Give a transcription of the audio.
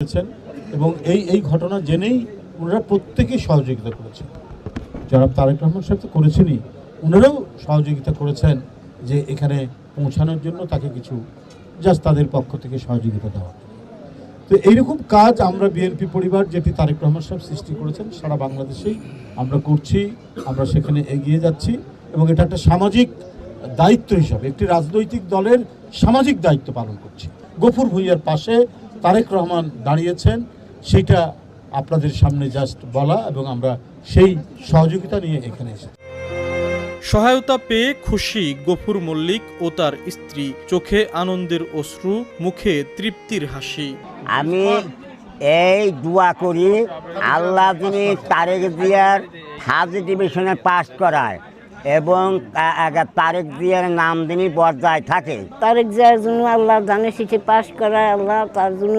করেছেন এবং এই ঘটনা জেনেই ওনারা প্রত্যেকেই সহযোগিতা করেছেন। যারা তারেক রহমান সাহেব তো করেছেনই, ওনারাও সহযোগিতা করেছেন যে এখানে পৌঁছানোর জন্য তাকে কিছু জাস্ট তাদের পক্ষ থেকে সহযোগিতা দেওয়া। তো এইরকম কাজ আমরা বিএনপি পরিবার যেটি তারেক রহমান সাহেব সৃষ্টি করেছেন সারা বাংলাদেশেই আমরা করছি, আমরা সেখানে এগিয়ে যাচ্ছি এবং এটা একটা সামাজিক দায়িত্ব হিসাবে একটি রাজনৈতিক দলের সামাজিক দায়িত্ব পালন করছি। গফুর ভূঁইয়ার পাশে তারেক রহমান দাঁড়িয়েছেন, সেটা আপনাদের সামনে জাস্ট বলা এবং আমরা সেই সহযোগিতা নিয়ে এখানে এসেছি। সহায়তা পেয়ে খুশি গফুর মল্লিক ও তার স্ত্রী, চোখে আনন্দের অশ্রু, মুখে তৃপ্তির হাসি। আমি এই দোয়া করি আল্লাহ যিনি তারেক জিয়ার ফার্স্ট ডিভিশনে পাস করায় এবং তারেক জিয়ার নাম যিনি বজায় থাকে। তারেক জিয়ার জন্য আল্লাহ জানে শিখে পাস করায়, আল্লাহ তার জন্য